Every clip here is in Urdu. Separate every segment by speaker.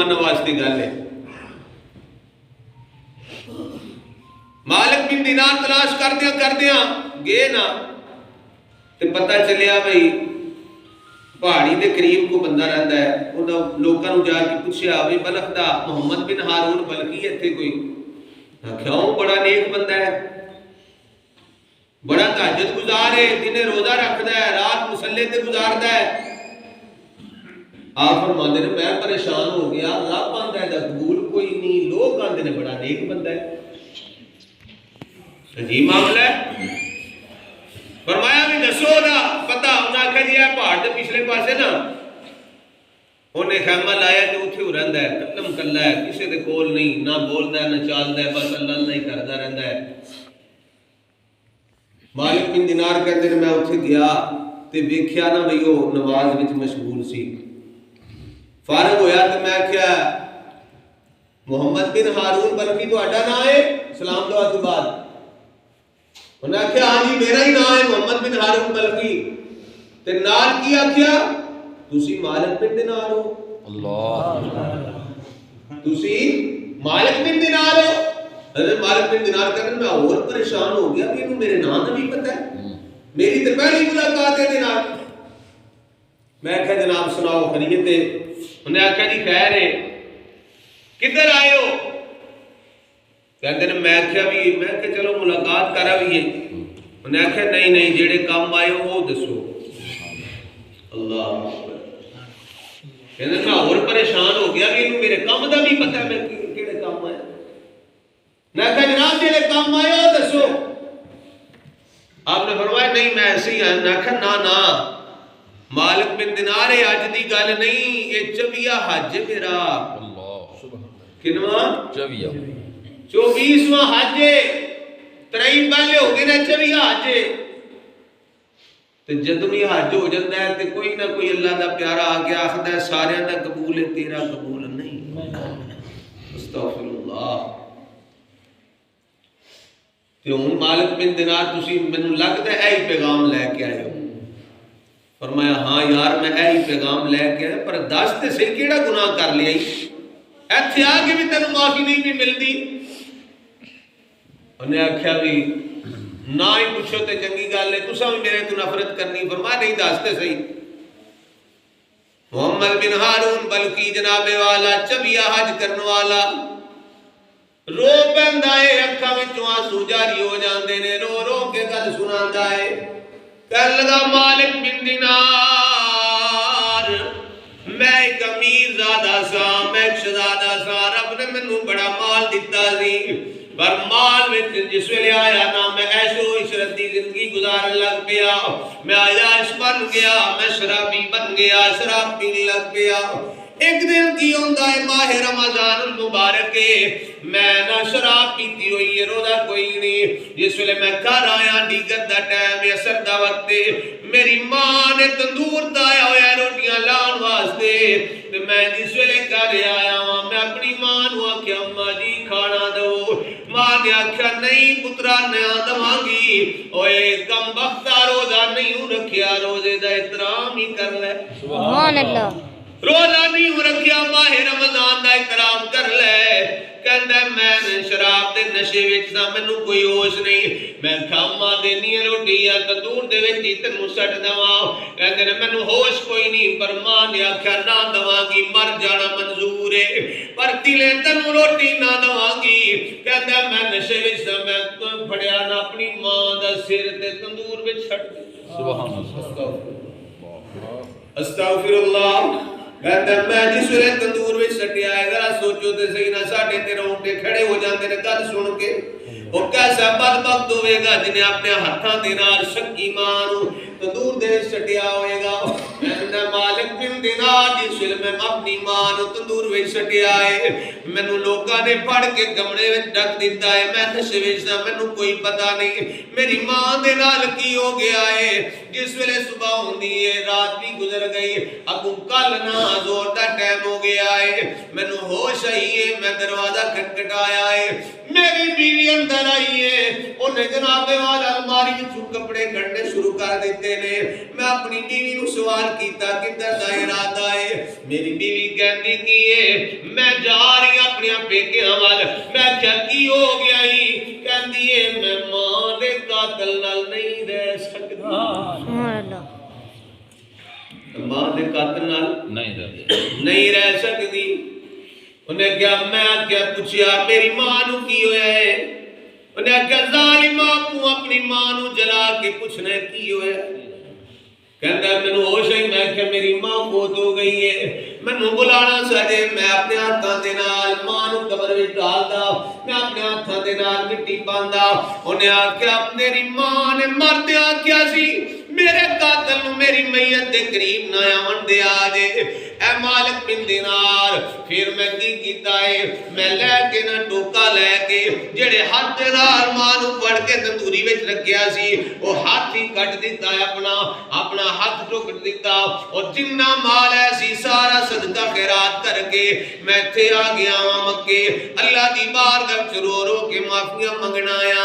Speaker 1: مسلمانوں واسطے گل ہے. مالک بن دینار تلاش کردیاں گئے نا تے پتہ چلیا بھئی پہاڑی دے قریب کو بندہ رہتا ہے. انہاں لوکاں نوں جا کے پوچھیا بھی بلخ دا محمد بن ہارون بلخی ایتھے کوئی؟ کیوں؟ بڑا نیک بندہ ہے، بڑا تہجد گزار ہے، دن روزہ رکھدا ہے، رات مصلے تے گزاردا ہے. آپ فرماندے نے میں پریشان ہو گیا، رب آندا ہے قبول کوئی نہیں، لوگ آندے نے بڑا نیک بندہ ہے. عجیب معاملہ ہے. فرمایا بھی دسو نا پتہ. انہاں آکھیا جی ہے پہاڑ دے پچھلے پاسے نا انہیں خیمہ لایا کہ اتھے ہو رہندا ہے، کلم کلا ہے، کسے دے کول نہیں، نہ بولدا ہے نہ چالدا ہے، بس اللہ اللہ ہی کردا رہندا ہے. مالک بن دینار کہندے نے میں اتھے گیا تے ویکھیا نا بھئی وہ نماز وچ مشغول سی. فارغ ہویا تے میں آکھیا محمد بن ہارون بلخی تہاڈا نام ہے؟ سلام دعا تو بعد انہاں آکھیا ہاں جی میرا ہی نام ہے محمد بن ہارون بلخی. تے نال کی آکھیا؟ تسی مالک بن دینار ہو. اللہ تسی مالک بن دینار ہو. حضرت مالک بن دینار کہتے ہیں میں اور پریشان ہو گیا کہ میرے نام کا بھی پتہ ہے، میری تو پہلی ملاقات ہے دینار. میں کہا جناب سناؤ خیریت ہے؟ انہیں آکھا جی خیر ہے. کدھر آئے ہو؟ کہتے ہیں میں کہا بھی میں کہ چلو ملاقات کرا بھی ہے. انہیں آکھا نہیں نہیں جیڑے کام آئے ہو وہ دسو. اللہ کہتے ہیں میں اور پریشان ہو گیا کہ میرے کام دا بھی پتہ ہے میں کیڑے کام آئے. میں کہا جناب جیڑے کام آئے ہو دسو. آپ نے فرمایا نہیں میں ایسے ہی آیا. میں کہا نا مالک بن دینار ہے اج دی گل نہیں، یہ 24واں حج ہے میرا. کنواں 24واں حج ہے. 23 پہلے ہو گئے نا 24واں حج ہے. تے جدوں ہی حج ہو جاتا ہے تے کوئی نہ کوئی اللہ دا پیارا آ کے آخدا ہے سارے دا قبول ہے تیرا قبول نہیں. استغفر اللہ. تے ہن مالک بن دینار تسی مینوں لگدا ہے ایہی پیغام لے کے آئے ہو. فرمایا ہاں یار میں ایہی پیغام لے کے آیا پر دس تے صحیح کیڑا گناہ کر لیا ایتھے آ کے بھی تینوں معافی نہیں بھی ملدی. انہیں آکھیا بھی نہ ہی پوچھو تے چنگی گل ہے، تساں بھی میرے تو نفرت کرنی. فرمایا نہیں دس تے صحیح. محمد بن ہارون بلخی جناب والا 24 حج کرن والا رو پیندا ہے، اکھاں وچوں آنسو جاری ہو جاندے نے، رو رو کے گل سناندا ہے. کہن لگا مالک بن دینار میں ایک امیر زادہ سا، میں ایک شہزادہ سا، رب نے مینوں بڑا مال دتا سی پر مال میں جس ویلے آیا نا میں عیش و عشرت دی زندگی گزارن لگ پیا. میں عیاش بن گیا، میں شرابی بن گیا، شراب پینے لگ پیا. ایک دن کی ہوندا ہے ماہ رمضان المبارک میں نہ شراب پیتی ہوئی ہے، روزہ کوئی نہیں. جس ویلے میں گھر آیا ڈیگر دا ٹائم ہے، اثر دا وقت ہے، میری ماں نے تندور دایا ہویا روٹیاں لان واسطے. میں جس ویلے گھر آیا ہوں میں اپنی ماں نو آکھیا اماں جی کھانا دو. ماں نے آکھیا نہیں پترا نیا دواں گی. اوئے کم بختہ روزہ نہیں رکھیا، روزے دا احترام ہی کر لے. سبحان اللہ. روزہ نہیں رکھیا ماہ رمضان دا احترام کر لے. کہندا میں نے شراب دے نشے وچ سا، مینوں کوئی ہوش نہیں. میں کھاواں دینی روٹی یا تندور دے وچ تینوں سٹ دواں. کہندے نے مینوں ہوش کوئی نہیں پر ماں نے آکھیا نہ دواں گی، مر جانا منظور ہے پر دلے تینوں روٹی نہ دواں گی. کہندا میں نشے وچ سا، میں پھڑیا نہ اپنی ماں دا سر تے تندور وچ سٹ دتا. سبحان اللہ. استغفر اللہ. کہتا میں جس ویلے تندور وچ سٹیا ہے ذرا سوچو تے صحیح نہ ساڈے تے رونگٹے کھڑے ہو جاندے نے گل سن کے. او کیسا بدبخت ہوے گا جنے اپنے ہتھاں دے نال شکی ماں نو تندور دے وچ سٹیا ہوئے گا. میں مالک بن دینار جس ویلے میں اپنی ماں نو تندور وچ سٹیا ہے مینوں لوکاں نے پھڑ کے کمرے وچ ڈک دتا ہے. میں نشے وچ سا، مینوں کوئی پتہ نہیں میری ماں دے نال کی ہو گیا ہے. جس ویلے صبح ہوندی ہے رات بھی گزر گئی، اگوں کل نہ زور دا ٹائم ہو گیا ہے. مینوں ہوش آئی ہے، میں دروازہ کھٹکھٹایا ہے، میری بیوی اندر آئی ہے. انہیں جناب والا الماری وچوں کپڑے کڈنے شروع کر دیتے کردے نے. میں اپنی بیوی نو سوال کیتا کدھر دا ارادہ ہے. میری بیوی کہندی کی ہے میں جا رہی اپنے پیکیاں وال. میں کیا کی ہو گیا ہی؟ کہندی ہے میں ماں دے قاتل نال نہیں رہ سکدی. سبحان اللہ. ماں دے قاتل نال نہیں رہ سکدی. انہیں کیا میں کیا پوچھیا میری ماں نو کی ہویا ہے؟ انہیں کیا ظالمہ کو اپنی ماں نو جلا کے پوچھنا کی ہویا ہے؟ کہتا ہے میں ہوش ہے. میں کہ میری ماں فوت ہو گئی ہے. مینوں بلانا سجے. میں اپنے ہاتھاں دے نال ماں نو قبر وچ ڈالدا. میں اپنے ہاتھاں دے نال مٹی پاندا. انہیں آکھیا میری ماں نے مرد آکھیا سی میرے قاتل نو میری میت دے قریب نہ آون دے آجے. اے مالک بن دینار. پھر میں کی کیتا ہے میں لے کے نہ ٹوکا لے کے جڑے ہاتھ نال ماں نو پڑ کے تندوری وچ رکھیا سی وہ ہاتھ ہی کٹ دیتا ہے. اپنا ہاتھ ٹوک دیتا اور جنہ مال ہے سی سارا صدقہ خیرات کر کے میں تھے آ گیا مکے. اللہ دی بارگاہ وچ رو رو کے معافیاں منگنا آیا.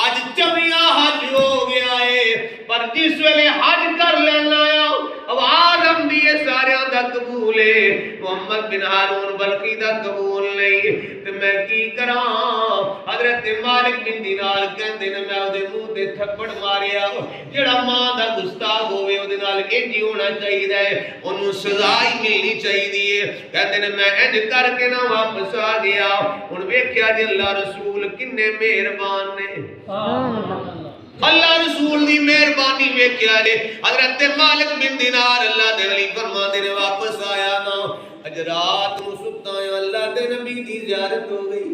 Speaker 1: اج چمیا حج ہو گیا ہے پر جس ویلے حج کر لینا آیا آواز آندی ہے ساریاں دا قبول ہے محمد بن ہارون بلخی دا قبول نہیں. تے میں کی کراں؟ حضرت مالک بن دینار کہندے نے میں اودے منہ تے تھپڑ ماریا. جڑا ماں دا گستاخ ہوے اودے نال انج ہی ہونا چاہیے ہے. اونوں سزا ہی ملنی چاہیے. کہندے نے میں انج کر کے نہ واپس آ گیا. ہن ویکھیا جی اللہ رسول کنے مہربان نے. اللہ رسول دی مہربانی ویکھیا جی. حضرت مالک بن دینار اللہ دے ولی فرماندے نے واپس آیا نا اج رات نو ستا اللہ دے نبی دی زیارت ہو گئی.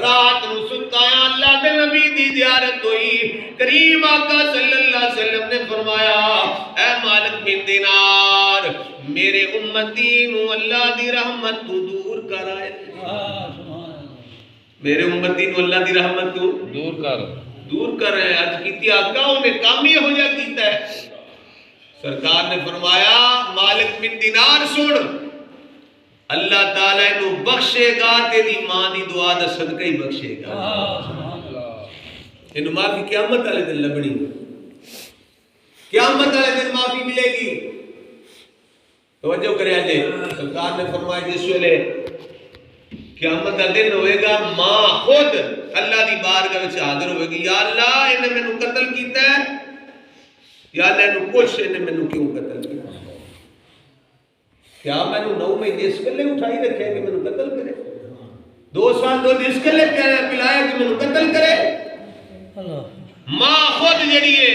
Speaker 1: رات نو ستا اللہ دے نبی دی زیارت ہوئی. کریم آقا صلی اللہ علیہ وسلم نے فرمایا اے مالک بن دینار میرے امتی نو اللہ دی رحمت تو دور کر آئے. میرے امتی نو اللہ دی رحمت تو دور کر رہے ہیں. عرض کیتی آقا انہیں کام ہی ہو جا کیتا ہے. سرکار نے فرمایا مالک بن دینار سن اللہ تعالیٰ انہوں بخشے گا تیری ماں دی دعا دا صدقہ ہی بخشے گا. انہوں معافی قیامت والے دن لبنی. قیامت والے دن معافی ملے گی. توجہ کرے آجے. سرکار نے فرمایا جس ویلے قیامت کا دن ہوئے گا ماں خود اللہ دی بارگاہ وچ حاضر ہوئے گی. یا اللہ انہیں میں نو قتل کیتا ہے. یا اللہ انہوں پوچھ انہیں میں نو کیوں قتل کیتا ہے. کیا میں نو 9 مہینے اس کلے اٹھائی رکھے کہ میں نو قتل کرے. 2 سال 2 دن اس کلے پلایا کہ میں نو قتل کرے. ماں خود جڑی ہے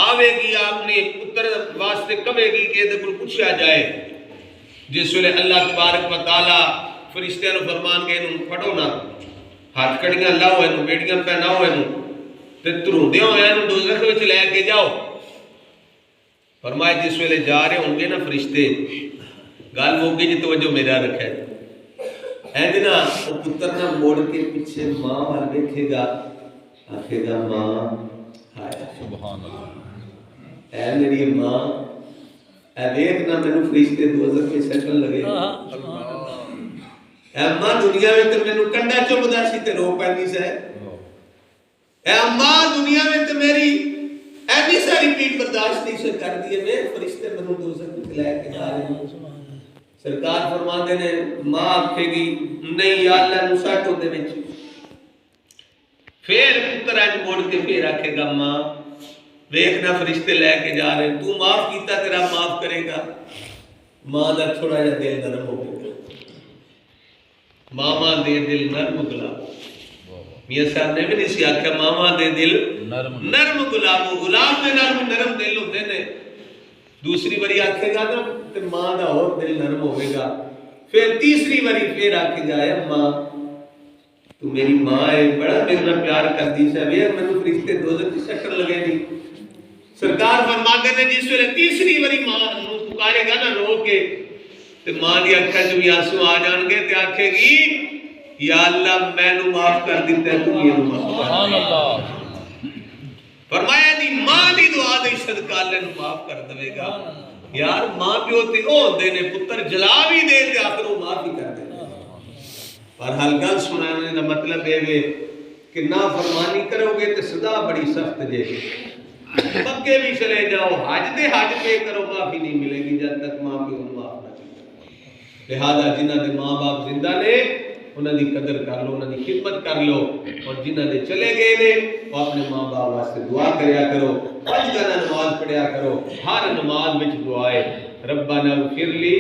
Speaker 1: آوے گی اپنے پتر واسطے کبے گی کہ دے کل پوچھا جائے. جس ویلے اللہ تبارک و تعالی فرشتیاں نو فرمان گئے انہوں پڑھو نا ہاتھ کڑیاں لاؤ انہوں بیٹیاں پہناؤ انہوں تے تروندیاں ہوئے انہوں دوزخ وچ لے کے جاؤ. فرمائے جس ویلے جا رہے ہوں گے نا فرشتے گال موگی جی توجہ میرا رکھے اے دینا وہ پتر نہ موڑ کے پیچھے ماں وال بیٹھے گا آکھے گا ماں ہائے سبحان اللہ اے میری ماں اے دیکھ نہ میں فرشتے دوزخ میں سیٹل لگے. اے ماں دنیا میں تو میں کنڈا چوبدا سی تے رو پینی سے. اے ماں دنیا میں تو میری ایسی ساری پیٹ برداشت نہیں سے کر دیے میں فرشتے میں دوزخ میں لے کے جا رہے ہیں. سرکار فرماندے نے ماں آکھے گی نہیں یا اللہ نو ساٹو دے وچ. پھر پتر اج موڑ کے پھر آکھے گا ماں دیکھنا فرشتے لے کے جا رہے ہیں تو معاف کیتا تیرا معاف کرے گا. ماں دا تھوڑا جا دل نرم ہو گیا. ماما دے دل نرم گلاب. میاں صاحب نے بھی نہیں سی آکھیا ماما دے دل نرم گلاب. گلاب دے نرم دل ہوتے نے. دوسری باری آکھے گا نا تے ماں دا اور دل نرم ہوئے گا. پھر تیسری باری پھر آکھے گا اے ماں تو میری ماں ہے بڑا میرے نال پیار کردی سے وے مینوں فرشتے دوزخ وچ سٹن لگے نہیں. سرکار فرماتے نے جس ویلے تیسری باری ماں نو پکارے گا نا رو کے تے ماں دی اکھاں چوں بھی آنسو آ جان گے تے آکھے گی یا اللہ میں نو معاف کر دیتا ہے تو یہ نو معاف کر. سبحان اللہ. فرمایا دی ماں دی دعا دے صدقہ اللہ نو معاف کر دے گا. یار ماں پیو تے او ہوندے نے پتر جلا بھی دے تے آخر وہ معاف ہی کر دے. پر حال گل سنانے دا مطلب ہے کہ نا فرمانی کرو گے تے سزا بڑی سخت دے گی. مکے بھی چلے جاؤ، حج پہ کرو، معافی نہیں ملے گی جب تک ماں پیو کو معاف نہ کرو۔ لہذا جنہاں دے ماں باپ زندہ نے انہاں دی قدر کر لو، انہاں دی خدمت کر لو، اور جنہاں دے چلے گئے نے وہ اپنے ماں باپ واسطے دعا کریا کرو، پنج گنا نماز پڑھیا کرو، ہر نماز وچ دعا ہے ربنا اغفر لی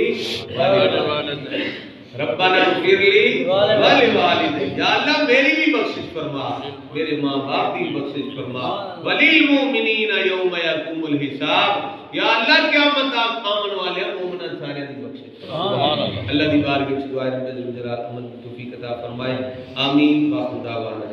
Speaker 1: ربنا اغفر لی ولوالدی، یا اللہ میری بھی بخشش فرما، میرے ماں باپ کی بخشش فرما، وللمؤمنین یوم یقوم الحساب، یا اللہ قیامت آمن والے مومنان سارے دی بخشش فرما۔ اللہ دی بارگاہ وچ دعا ہے رب جلال امن توفیق عطا فرمائے، آمین، واخر دعوانا۔